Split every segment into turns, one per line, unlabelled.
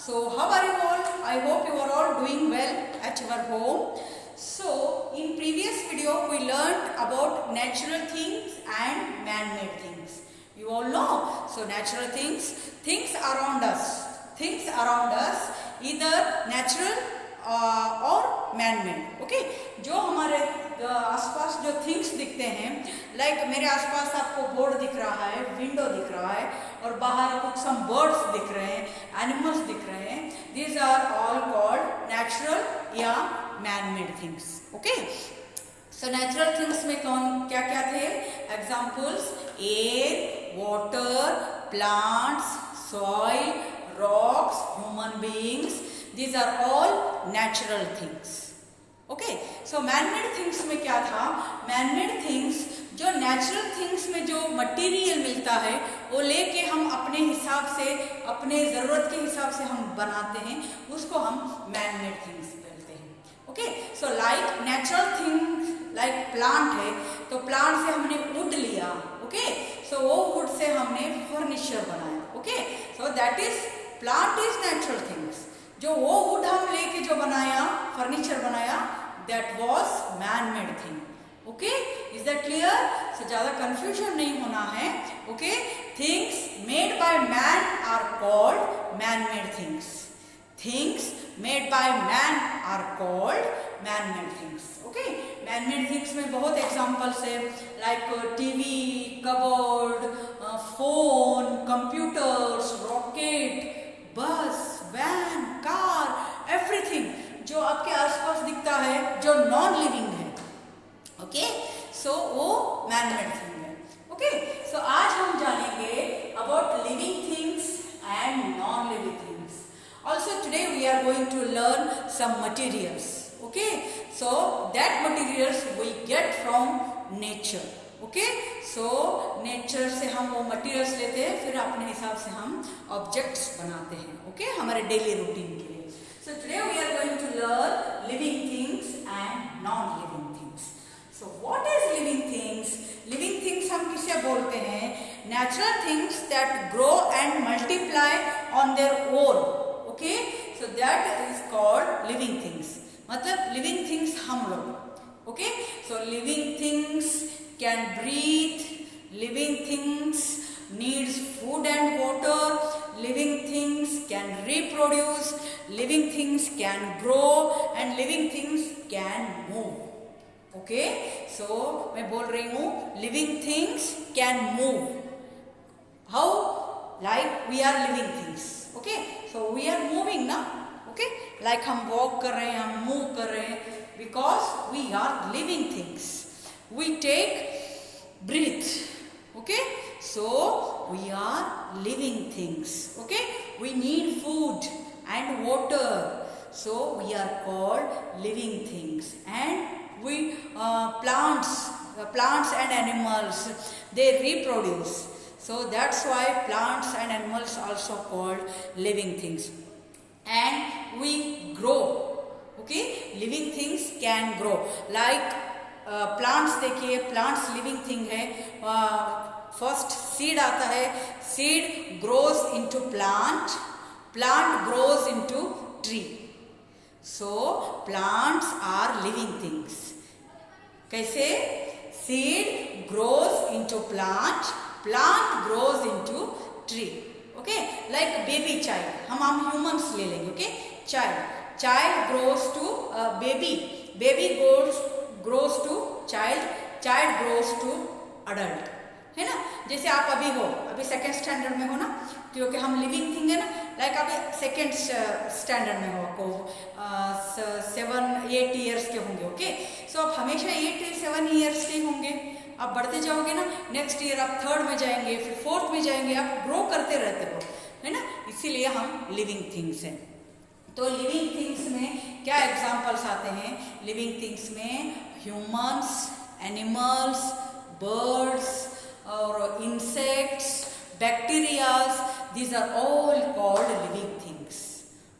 So how are you all? I hope you are all doing well at your home. So in previous video we learned about natural things and man-made things. You all know. So natural things around us, either natural और man-made. Okay? जो हमारे आसपास जो things दिखते हैं, like मेरे आसपास आपको बोर्ड दिख रहा है, विंडो दिख रहा है और बाहर कुछ सम बर्ड्स दिख रहे हैं, एनिमल्स दिख रहे हैं. These are all called natural या man made things. Okay, so natural things में कौन क्या क्या थे? Examples: air, water, plants, soil, rocks, human beings. These are all natural things. Okay, so man-made things में क्या था? Man-made things जो natural things में जो मटेरियल मिलता है वो लेके हम अपने हिसाब से, अपने ज़रूरत के हिसाब से हम बनाते हैं, उसको हम man-made things बोलते हैं. Okay, so like natural things like plant है, तो plant से हमने wood लिया. Okay, so वो wood से हमने furniture बनाया. Okay, so that is plant is natural things. जो वो वुड हम लेके जो बनाया, फर्नीचर बनाया, that was man made thing. Okay, is that clear? So ज्यादा कंफ्यूजन नहीं होना है. Okay, things made by man are called man made things. Things made by man are called man made things. Okay, man made things में बहुत examples है, like TV, cupboard, phone, computers, rocket, bus, van, car, everything जो आपके आसपास दिखता है जो non living है. ओके, सो वो मैन मेड थिंग है. ओके, सो आज हम जानेंगे about living things and non living things. Also today we are going to learn some materials. Okay, so that materials we get from nature. Okay, so nature से हम वो materials लेते हैं, फिर अपने हिसाब से हम ऑब्जेक्ट्स बनाते हैं. ओके, हमारे डेली रूटीन के लिए. So today we are going to learn living things and non living things. So what is living things? Living things हम किसे बोलते हैं? Natural things that grow and multiply on their own. Okay, so that is called living things. मतलब living things हम लोग. Okay, so living things can breathe, living things needs food and water, living things can reproduce, living things can grow and living things can move. Okay, so मैं बोल रही हूँ living things can move. How? Like we are living things. Okay, so we are moving ना. Okay, like हम walk कर रहे हैं, हम move कर रहे हैं, because we are living things. We take breath. Okay, so we are living things. Okay, we need food and water, so we are called living things. And we plants and animals, they reproduce, so that's why plants and animals also called living things. And we grow. Okay, living things can grow. Like plants देखिए, plants living thing है. First seed आता है, seed grows into plant, plant grows into tree. So plants are living things. कैसे? Seed grows into plant, plant grows into tree. Okay, like baby child, हम humans ले लेंगे. Okay, child grows to baby, baby grows to child, child grows to adult. है ना? जैसे आप अभी हो, अभी सेकेंड स्टैंडर्ड में हो ना, क्योंकि हम लिविंग थिंग है ना. लाइक अभी सेकेंड स्टैंडर्ड में हो, आपको 7-8 ईयर्स के होंगे. ओके, सो आप हमेशा 8-7 ईयर्स के होंगे. आप बढ़ते जाओगे ना, नेक्स्ट ईयर आप थर्ड में जाएंगे, फिर फोर्थ में जाएंगे, आप ग्रो करते रहते हो, है ना. इसीलिए हम लिविंग थिंग्स हैं. तो लिविंग थिंग्स में क्या एग्जाम्पल्स आते हैं? लिविंग थिंग्स में ह्यूमन्स, एनिमल्स, बर्ड्स और insects, bacterias, these are all called living things.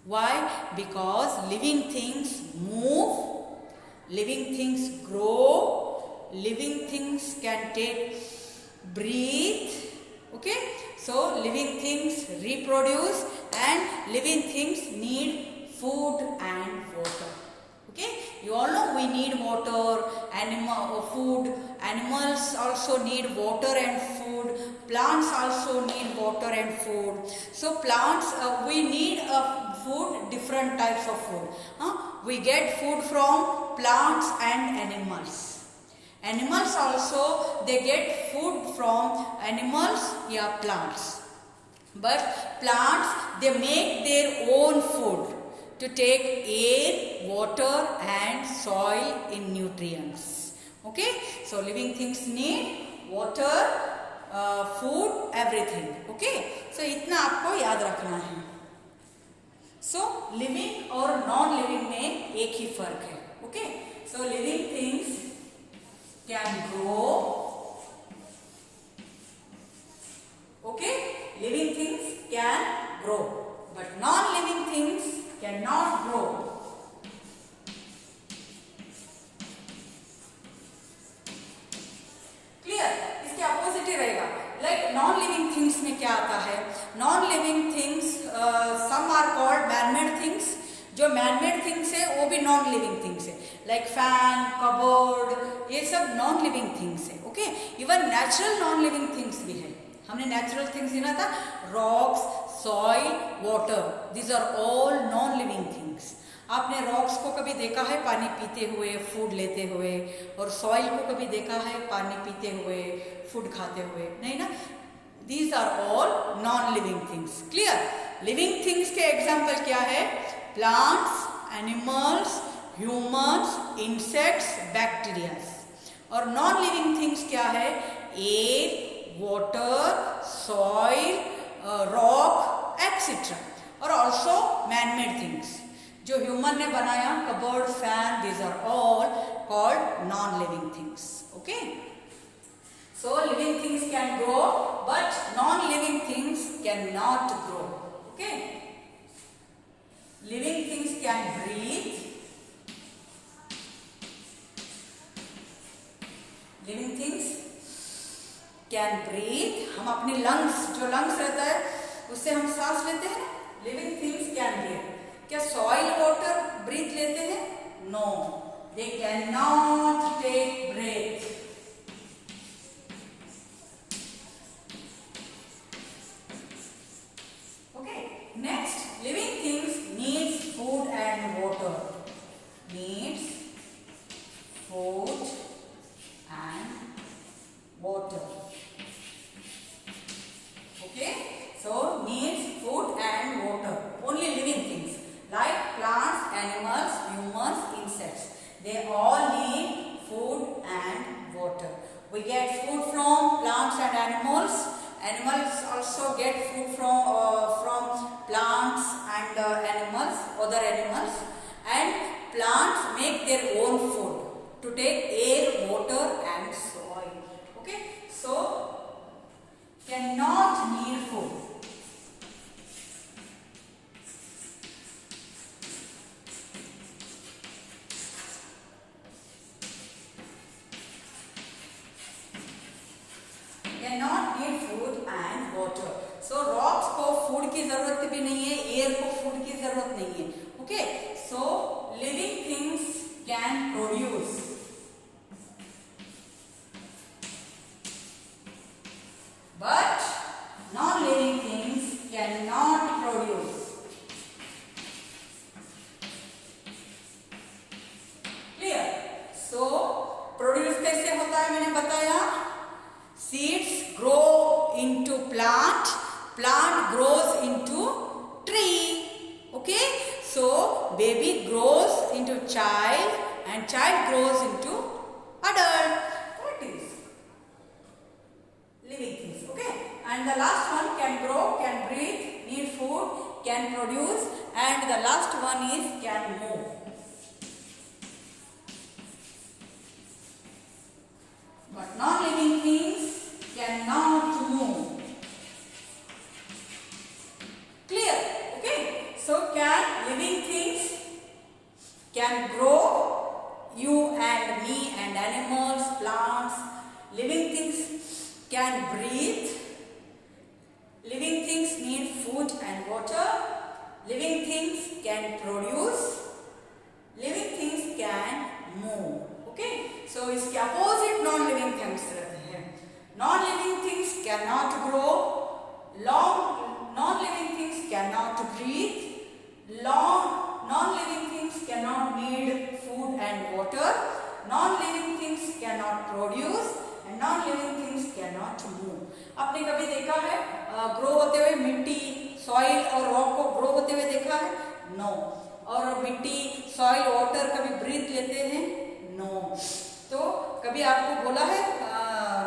Why? Because living things move, living things grow, living things can take breathe. Okay, so living things reproduce and living things need food and water. Okay, you all know we need water, food. Animals also need water and food. Plants also need water and food. So plants, we need food, different types of food. We get food from plants and animals. Animals also, they get food from animals, yeah, plants. But plants, they make their own food to take air, water and soil in nutrients. Okay, so living things need water, food, everything. Okay, so इतना आपको याद रखना है. So living और non living में एक ही फर्क है. Okay, so living things can grow. Okay, living things can grow, but non-living things cannot grow. Clear? इसके अपोजिट ही रहेगा. Like non-living things में क्या आता है? Non-living things, some are called man-made things. जो man-made things है वो भी non-living things है. Like fan, cupboard, ये सब non-living things है. Okay? Even natural non-living things भी है. हमने natural things सुना था. Rocks, soil, water. These are all non-living things. आपने रॉक्स को कभी देखा है पानी पीते हुए, फूड लेते हुए, और सॉइल को कभी देखा है पानी पीते हुए, फूड खाते हुए? नहीं ना. These are all non-living things. Clear? Living things के एग्जाम्पल क्या है? Plants, animals, humans, insects, bacteria. और non-living things क्या है? Air, water, soil, rock, etc. और also man-made things. जो ह्यूमन ने बनाया, cupboard, fan, these are all called non-living things. Okay? So living things can grow, but non-living things cannot grow. Okay? Living things can breathe. Living things can breathe. हम अपने lungs, जो lungs रहता है उससे हम सांस लेते हैं. Living things can breathe. क्या सॉइल वाटर ब्रीथ लेते हैं? No, they can not take breath. Okay, next, living things needs food and water. Needs food and water. Okay, so needs food and water. Only living things like plants, animals, humans, insects. They all need food and water. We get food from plants and animals. Animals also get food from plants and animals, other animals. And plants make their own food to take air, water and soil. Okay? So, cannot need food. Cannot need food and water. So rocks को food की जरूरत भी नहीं है, air को food की जरूरत नहीं है. Okay? So living things can produce. But non-living things cannot produce. Clear? So produce कैसे होता है मैंने बताया. Seeds grow into plant, plant grows into tree. Okay? So baby grows into child and child grows into adult. What is living things? Okay? And the last one can grow, can breathe, need food, can produce, and the last one is can move. But non-living things cannot move. Clear? Okay? So can living things can grow, you and me and animals, plants. Living things can breathe. Living things need food and water. Living things can produce, living things can move. Okay, so इसके opposite non living things रहते हैं। Non living things can not grow, non living things can not breathe, non-living things cannot need food and water, non-living things cannot produce and non-living things cannot move। आपने कभी देखा है grow होते हुए मिट्टी, soil और रॉक को grow होते हुए देखा है? नो। और मिट्टी, सॉइल, वाटर कभी ब्रीथ लेते हैं? नो। तो कभी आपको बोला है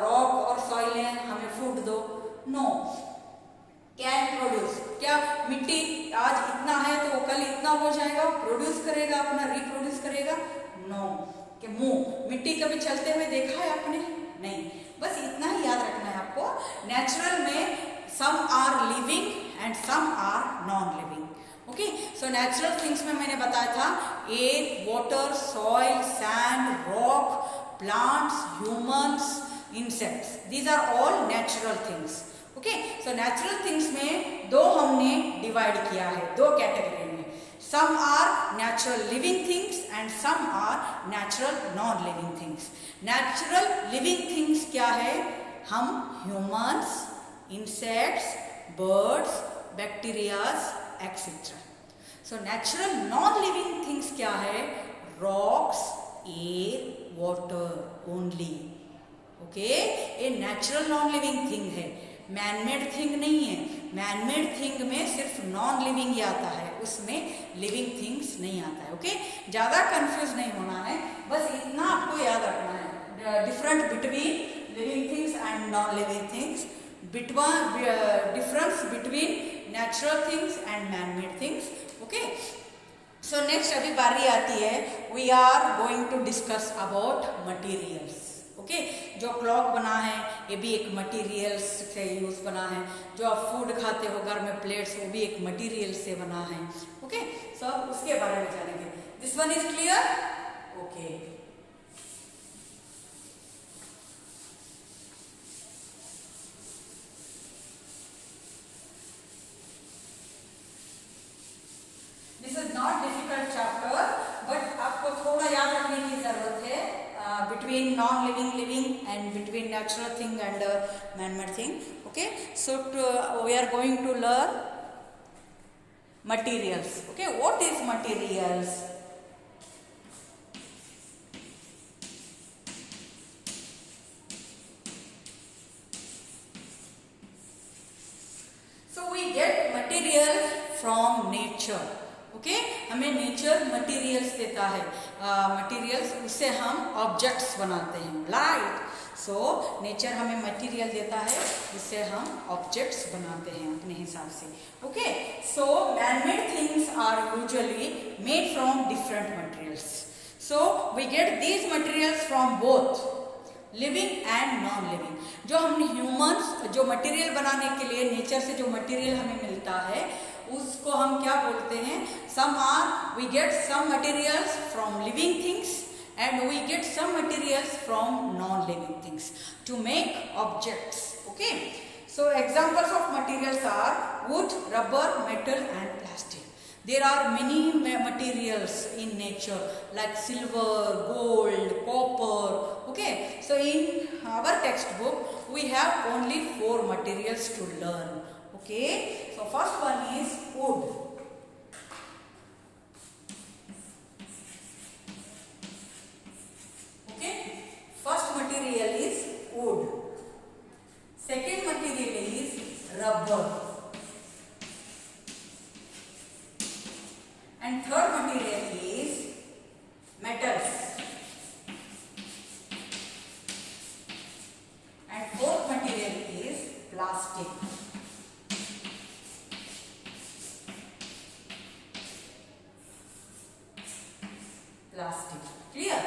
रॉक और सॉइल है हमें फूड दो? नो। कैन प्रोड्यूस, क्या मिट्टी आज इतना है तो वो कल इतना हो जाएगा, प्रोड्यूस करेगा, अपना रिप्रोड्यूस करेगा? नो। कि मुंह, मिट्टी कभी चलते हुए देखा है आपने? नहीं। बस इतना ही याद रखना है आपको। नेचुरल में some are living and some are non living. Okay, so natural things में मैंने बताया था air, water, soil, sand, rock, plants, humans, insects, these are all natural things. Okay, so natural things में दो हमने डिवाइड किया है, दो कैटेगरी में। Some are natural living things and some are natural non living things. Natural living things क्या है? हम humans, insects, birds, bacterias etcetera. So natural non living things क्या है? Rocks, air, water only. Okay, ये natural non living thing है, manmade thing नहीं है। Manmade thing में सिर्फ नॉन लिविंग ही आता है, उसमें लिविंग थिंग्स नहीं आता है। ओके, ज़्यादा कंफ्यूज नहीं होना है, बस इतना आपको याद रखना है। Different between living things and non living things, difference between natural things and manmade things. Okay, so next अभी बारी आती है, we are going to discuss about materials. Okay, जो क्लॉक बना है ये भी एक मटेरियल्स से यूज बना है। जो आप फूड खाते हो घर में प्लेट्स, वो भी एक मटेरियल से बना है। ओके, सो अब उसके बारे में जानेंगे। This one is clear? Okay, this is not difficult chapter, but आपको थोड़ा याद रखने की जरूरत है between non-living, living and between natural thing and man-made thing. Okay, so we are going to learn materials. Okay, what is materials? So we get material from nature. Okay, हमें nature materials देता है, materials उससे हम objects बनाते हैं, right. So nature हमें material देता है, उससे हम ऑब्जेक्ट्स बनाते हैं अपने हिसाब से। Okay, so manmade things are usually made from different materials. So we get these materials from both living and non living. जो हम ह्यूमंस जो मटेरियल बनाने के लिए नेचर से जो मटेरियल हमें मिलता है उसको हम क्या बोलते हैं? Some are, we get some materials from living things and we get some materials from non living things to make objects. Okay, so examples of materials are wood, rubber, metal and plastic. There are many materials in nature like silver, gold, copper. Okay, so in our textbook we have only 4 materials to learn. Okay, so first one is wood. Okay, first material is wood. Second material is rubber. And third material is metals. And fourth material is plastic. Plastic. Clear?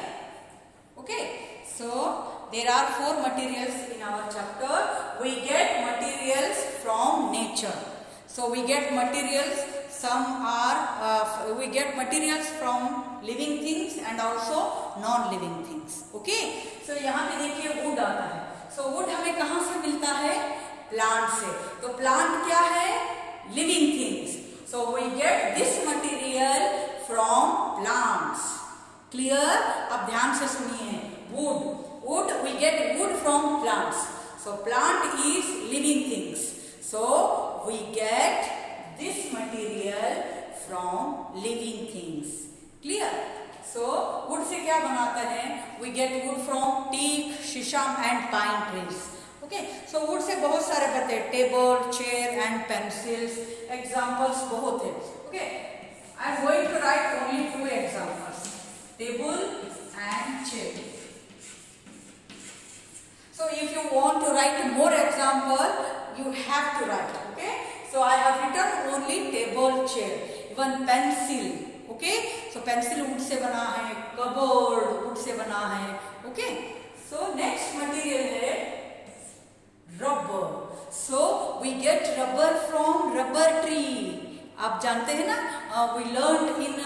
Okay. So there are 4 materials in our chapter. We get materials from nature. So we get materials. Some are we get materials from living things and also non-living things. Okay. So यहाँ पे देखिए wood आता है. So wood हमें कहाँ से मिलता है? Plant से. तो plant क्या है? Living things. So we get this material from plants. Clear? अब ध्यान से सुनिए. Wood we get wood from plants. So plant is living things. So we get this material from living things. Clear? So wood से क्या बनाते हैं? We get wood from teak, shisham and pine trees. Okay, so wood से बहुत सारे बनते हैं. Table, chair and pencils. Examples बहुत है. Okay, I am going to write only 2 examples. Table and chair. So if you want to write more example, you have to write. Okay, so I have written only table, chair, even pencil. Okay, so pencil wood से बना है. Cupboard wood से बना है. Okay, so next material है rubber. So we get rubber from rubber tree. आप जानते हैं ना? We learned in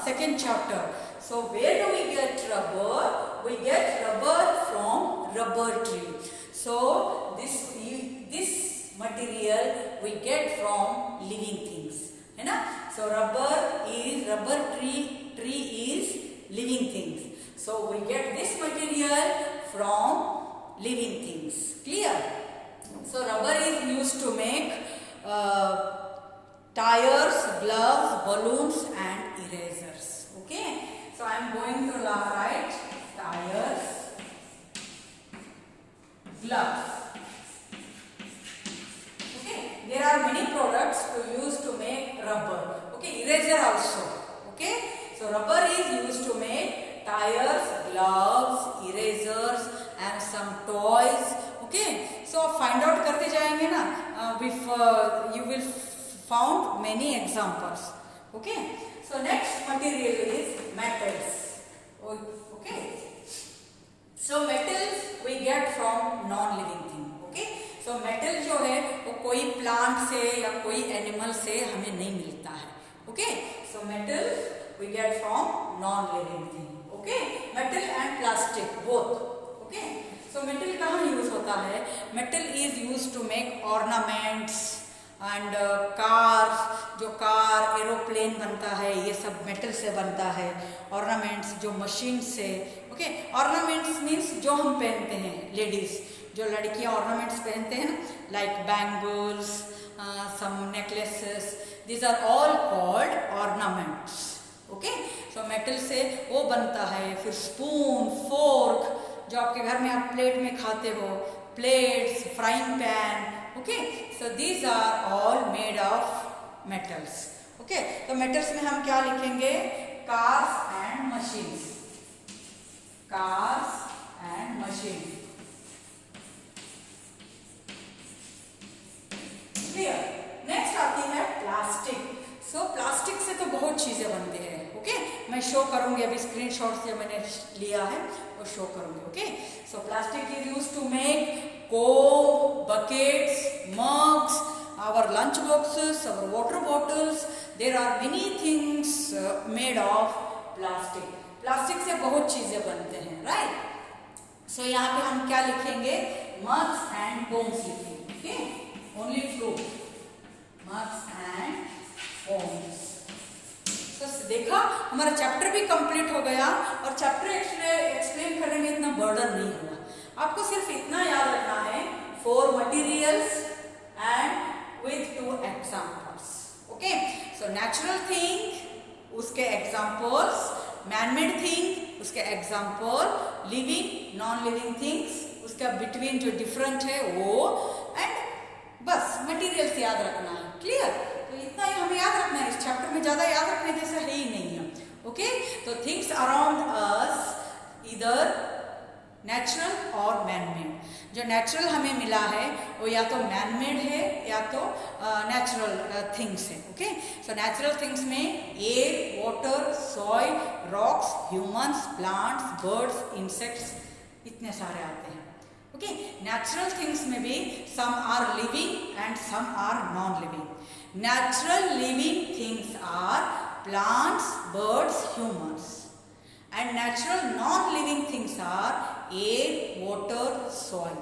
second chapter. So where do we get rubber? We get rubber from rubber tree. So this material we get from living things. है ना? So rubber tree is living things. So we get this material from living things. Clear? So rubber is used to make tires, gloves, balloons and erasers. Okay, so I am going to write tires, gloves. Okay, there are many products to use to make rubber. Okay, eraser also. Okay, so rubber is used to make tires, gloves, erasers and some toys. Okay, so find out करते जाएंगे ना. You will found many examples. Okay, so next material is metals. Okay, so metals we get from non-living thing. Okay, so metal जो है वो कोई plant से या कोई animal से हमें नहीं मिलता है. Okay, so metal we get from non-living thing. Okay, metal and plastic both. Okay, so metal कहाँ यूज होता है? Metal is used to make ornaments and cars. जो कार, एरोप्लेन बनता है ये सब मेटल से बनता है. ऑर्नामेंट्स जो मशीन से. ओके, ऑर्नामेंट्स मीन्स जो हम पहनते हैं लेडीज, जो लड़कियां ऑर्नामेंट्स पहनते हैं ना, like bangles, some necklaces, these are all called ornaments. Okay, so metal से वो बनता है. फिर स्पून, फोर्क जो आपके घर में आप प्लेट में खाते हो, plates, frying pan. Okay, so these are all made of metals. Okay, तो metals में हम क्या लिखेंगे? Cars and machines. Cars and machines. Clear? Next आती है plastic. So plastic से तो बहुत चीजें बनती है. Okay, मैं शो करूंगी अभी स्क्रीनशॉट से मैंने लिया है वो शो करूंगी. Okay, so plastic is used to make comb, buckets, mugs, our lunch boxes, our water bottles. There are many things made of plastic. Plastic से बहुत चीजें बनते हैं, right? So यहाँ पे हम क्या लिखेंगे? Mugs and combs लिखेंगे. Okay, only 2 mugs and combs. तो देखा हमारा चैप्टर भी कंप्लीट हो गया और चैप्टर एक्सप्लेन करने में इतना बर्डन नहीं हुआ. आपको सिर्फ इतना याद रखना है 4 materials and with 2 examples. Okay, so natural thing उसके examples, man-made thing उसके example, living, non-living things उसका between जो different है वो, and बस materials याद रखना है. Clear? तो इतना ही हमें याद रखना है. इस चैप्टर में ज्यादा याद रखने जैसा है ही नहीं है. ओके, तो थिंग्स अराउंड अस इधर नेचुरल और मैनमेड. जो नेचुरल हमें मिला है वो या तो मैनमेड है या तो नेचुरल थिंग्स है. ओके, सो नेचुरल थिंग्स में air, water, soil, rocks, humans, plants, birds, insects इतने सारे आते हैं. ओके, नेचुरल थिंग्स में भी some are living and some are non living. Natural living things are plants, birds, humans, and natural non-living things are air, water, soil.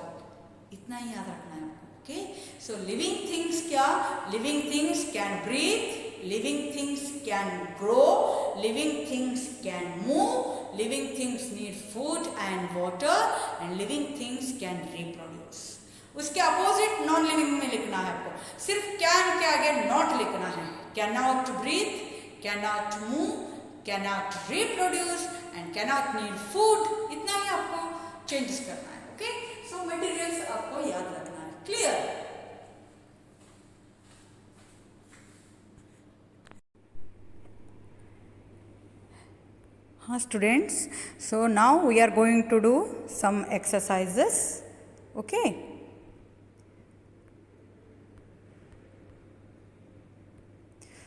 इतना ही याद रखना है आपको. Okay, so living things क्या? Living things can breathe, living things can grow, living things can move, living things need food and water, and living things can reproduce. उसके opposite non living में लिखना है आपको, सिर्फ कैन के आगे not लिखना है. Can not breathe, can not move, can not reproduce and can not need food. इतना ही आपको चेंजेस करना है. ओके, सो मटेरियल्स आपको याद रखना है. Clear? Students, so now we are going to do some exercises. Okay,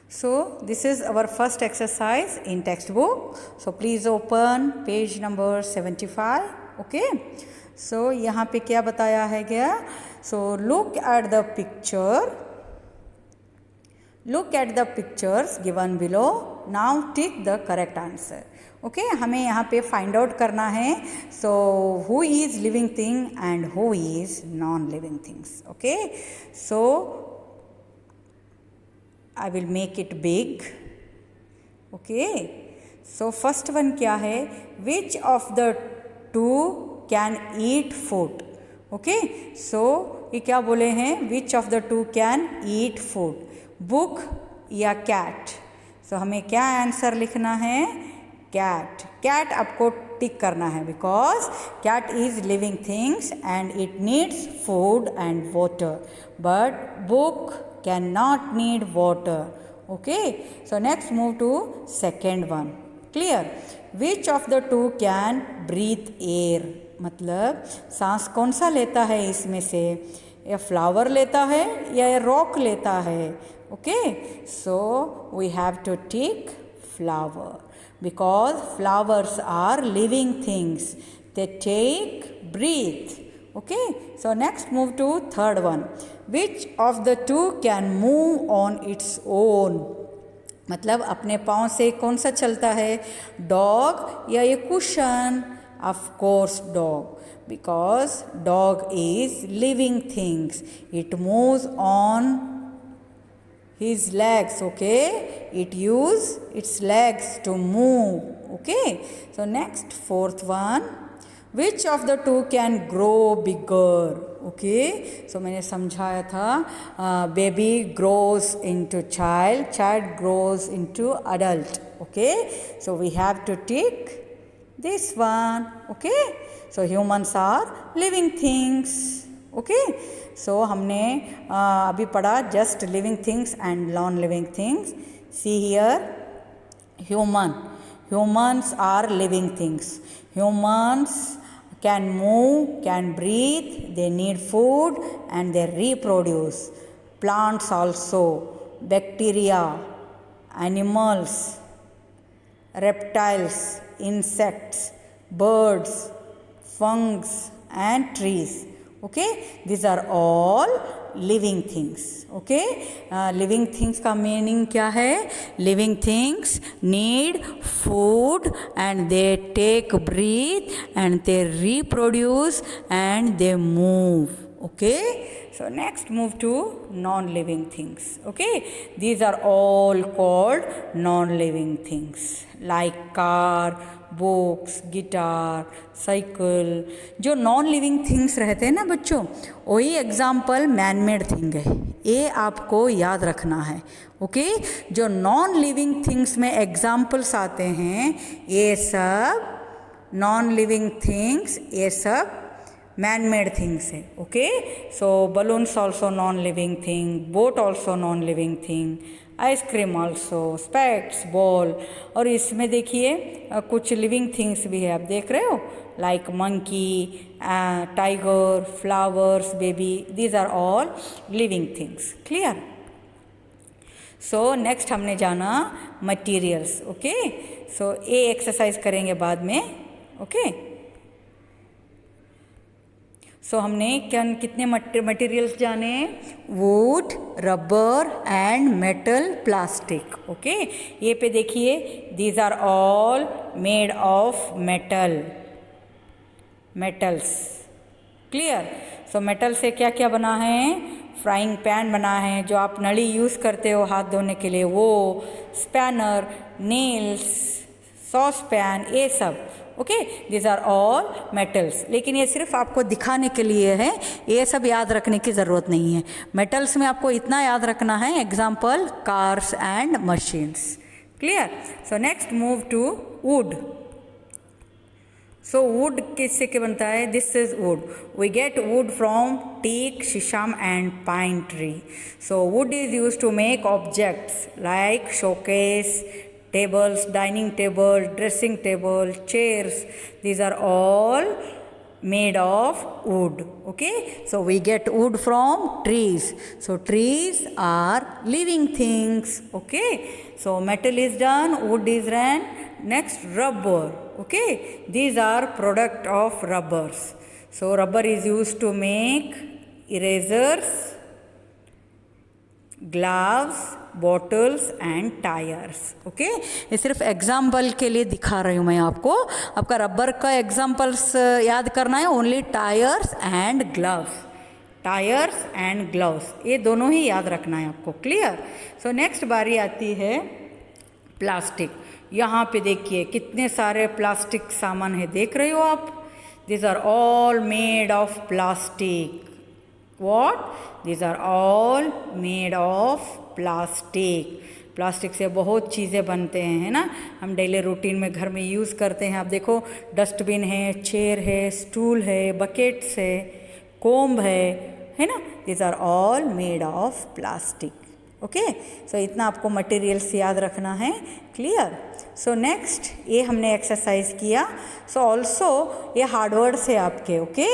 so this is our first exercise in textbook, so please open page number 75. Okay, so यहाँ पे क्या बताया है क्या? So look at the pictures given below. Now tick the correct answer. Okay, हमें यहाँ पे find out करना है. So who is living thing and who is non living things. Okay, so I will make it big. Okay, so first one क्या है? Which of the two can eat food. Okay, so ये क्या बोले हैं? Which of the two can eat food, book या cat. So हमें क्या answer लिखना है? कैट. कैट आपको टिक करना है because cat is living things and it needs food and water, but book can not need water. Okay, so next move to second one. Clear? Which of the two can breathe air. मतलब सांस कौन सा लेता है इसमें से? या flower लेता है या रॉक लेता है? Okay, so we have to tick flower because flowers are living things, they take breathe. Okay, so next move to third one. Which of the two can move on its own. मतलब अपने पाँव से कौन सा चलता है? Dog या ये cushion? Of course dog, because dog is living things, it moves on his legs. Okay, it use its legs to move. Okay, so next fourth one. Which of the two can grow bigger. Okay, so मैंने समझाया था baby grows into child, child grows into adult. Okay, so we have to tick this one. Okay, so humans are living things. Okay, so हमने अभी पढ़ा just living things and non-living things. See here, humans are living things. Humans can move, can breathe, they need food and they reproduce. Plants also, bacteria, animals, reptiles, insects, birds, fungus and trees. Okay, these are all living things. Okay, living things का meaning क्या है? Living things need food and they take breathe and they reproduce and they move. Okay, so next move to non-living things. Okay, these are all called non-living things like car, books, guitar, cycle. जो non living things रहते हैं ना बच्चों, वही example man made thing है. ये आपको याद रखना है. ओके, जो नॉन लिविंग थिंग्स में एग्जाम्पल्स आते हैं, ये सब नॉन लिविंग थिंग्स, ये सब मैन मेड थिंग्स है. Okay, so balloons also non living thing, boat also non living thing, ice cream also, specs, ball. और इसमें देखिए कुछ लिविंग थिंग्स भी है, आप देख रहे हो, like monkey, tiger, flowers, baby. These are all living things. Clear? So next हमने जाना मटीरियल्स. ओके, सो ये एक्सरसाइज करेंगे बाद में. ओके, सो हमने कितने मटेरियल्स जाने? Wood, rubber and metal, plastic. Okay, ये पे देखिए, these are all made of metals. Clear? So metal से क्या क्या बना है? फ्राइंग पैन बना है, जो आप नली यूज़ करते हो हाथ धोने के लिए वो, स्पैनर, नेल्स, सॉस पैन, ये सब। Okay, these are all metals. लेकिन ये सिर्फ आपको दिखाने के लिए है, ये सब याद रखने की ज़रूरत नहीं है। मेटल्स में आपको इतना याद रखना है, example cars and machines. Clear? So next move to wood. So wood किससे के बनता है? This is wood. We get wood from teak, shisham and pine tree. So wood is used to make objects like showcase, tables, dining table, dressing table, chairs. These are all made of wood. Okay, so we get wood from trees. So trees are living things. Okay, so metal is done, wood is done. Next, rubber. Okay, these are product of rubbers. So rubber is used to make erasers, gloves, bottles and tires. Okay, ये सिर्फ example के लिए दिखा रही हूँ मैं आपको। आपका रबर का एग्जाम्पल्स याद करना है, only tyres and gloves. Tyres and gloves, ये दोनों ही याद रखना है आपको। क्लियर? सो नेक्स्ट बारी आती है प्लास्टिक। यहाँ पे देखिए कितने सारे प्लास्टिक सामान है, देख रहे हो आप? These are all made of plastic. What? These are all made of plastic. Plastic से बहुत चीज़ें बनते हैं, है ना? हम डेली रूटीन में घर में यूज़ करते हैं। आप देखो, डस्टबिन है, चेयर है, स्टूल है, बकेट्स है, कोम्ब है ना? These are all made of plastic. Okay, so इतना आपको मटेरियल्स याद रखना है। क्लियर? सो नेक्स्ट, ये हमने एक्सरसाइज किया। सो ऑल्सो ये हार्ड वर्ड्स है आपके। Okay,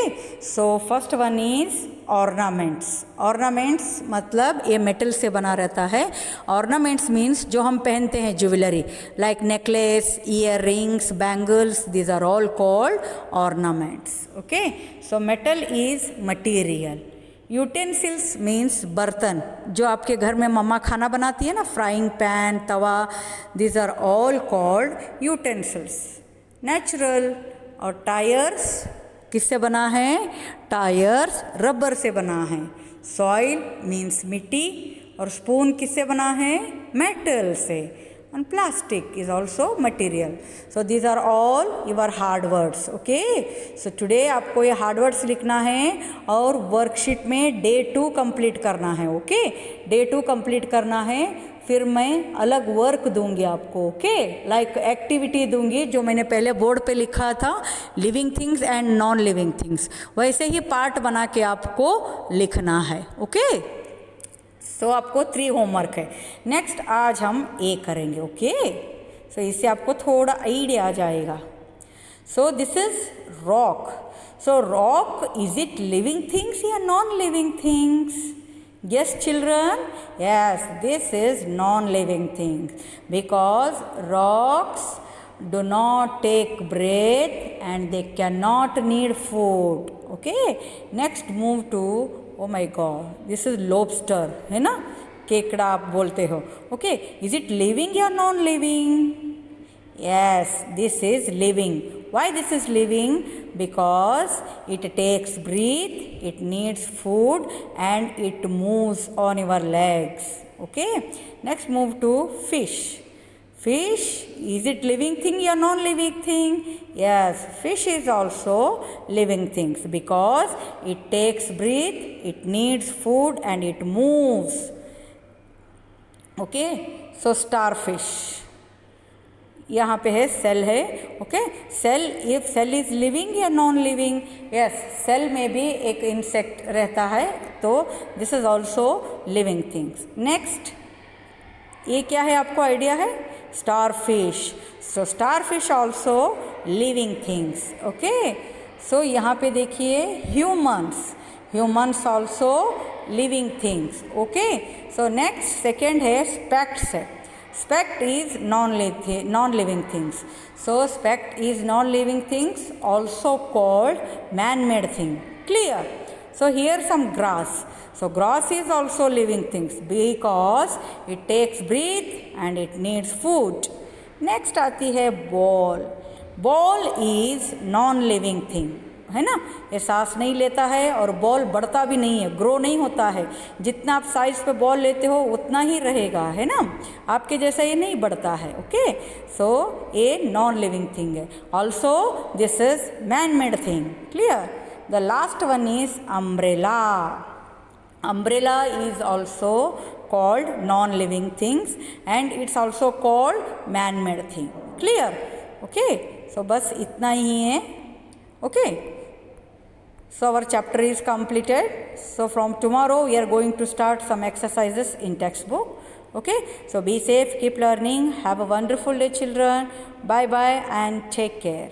so first one is ornaments. Ornaments मतलब ये मेटल से बना रहता है। ऑर्नामेंट्स मीन्स जो हम पहनते हैं, jewellery, like necklace, earrings, bangles, these are all called ornaments. Okay, so metal is material. Utensils means बर्तन, जो आपके घर में मम्मा खाना बनाती है ना, फ्राइंग पैन, तवा, these are all called utensils. Natural और टायर्स किससे बना है? टायर्स रबर से बना है। सॉइल मीन्स मिट्टी, और स्पून किससे बना है? मेटल से। and plastic is also material. So these are all your hard words. Okay, so today आपको ये hard words लिखना है और वर्कशीट में डे 2 कंप्लीट करना है. ओके, डे 2 कंप्लीट करना है, फिर मैं अलग वर्क दूंगी आपको. ओके, लाइक एक्टिविटी दूंगी जो मैंने पहले बोर्ड पे लिखा था, living things and non living things, वैसे ही पार्ट बना के आपको लिखना है. ओके, सो आपको 3 होमवर्क है. नेक्स्ट आज हम ए करेंगे. ओके, सो इससे आपको थोड़ा आइडिया आ जाएगा. So this is rock. So rock, is it living things या non living things? Yes children, yes, this is non-living things because rocks do not take breath and they cannot need food. Okay, next move to, oh my god, this is lobster, है ना, केकड़ा आप बोलते हो. Okay, is it living or non-living? Yes, this is living. Why this is living? Because it takes breath, it needs food and it moves on your legs. Okay, next move to fish. Fish, is it living thing or non-living thing? Yes, fish is also living things because it takes breath, it needs food and it moves. Okay, so starfish. यहाँ पे है shell है. Okay, shell, if shell is living या non living? Yes, shell में भी एक insect रहता है, तो this is also living things. Next, ये क्या है आपको आइडिया है? Star fish. So star fish also living things. Okay, so यहाँ पे देखिए humans. Humans also living things. Okay, so next second है specs. Speck is non-living things. So speck is non-living things, also called man-made thing. Clear? So here some grass. So grass is also living things because it takes breath and it needs food. Next आती है ball. Ball is non-living thing.
है ना, ये सांस नहीं लेता है और बॉल बढ़ता भी नहीं है, ग्रो नहीं होता है। जितना आप साइज पे बॉल लेते हो उतना ही रहेगा, है ना, आपके जैसा ये नहीं बढ़ता है। ओके, सो ये नॉन लिविंग थिंग है। Also this is man made thing. Clear? The last one is umbrella. Umbrella is also called non-living things and it's also called man-made thing. Clear? Okay, so बस इतना ही है. Okay, so our chapter is completed. So from tomorrow we are going to start some exercises in textbook. Okay, so be safe, keep learning, have a wonderful day children. Bye bye and take care.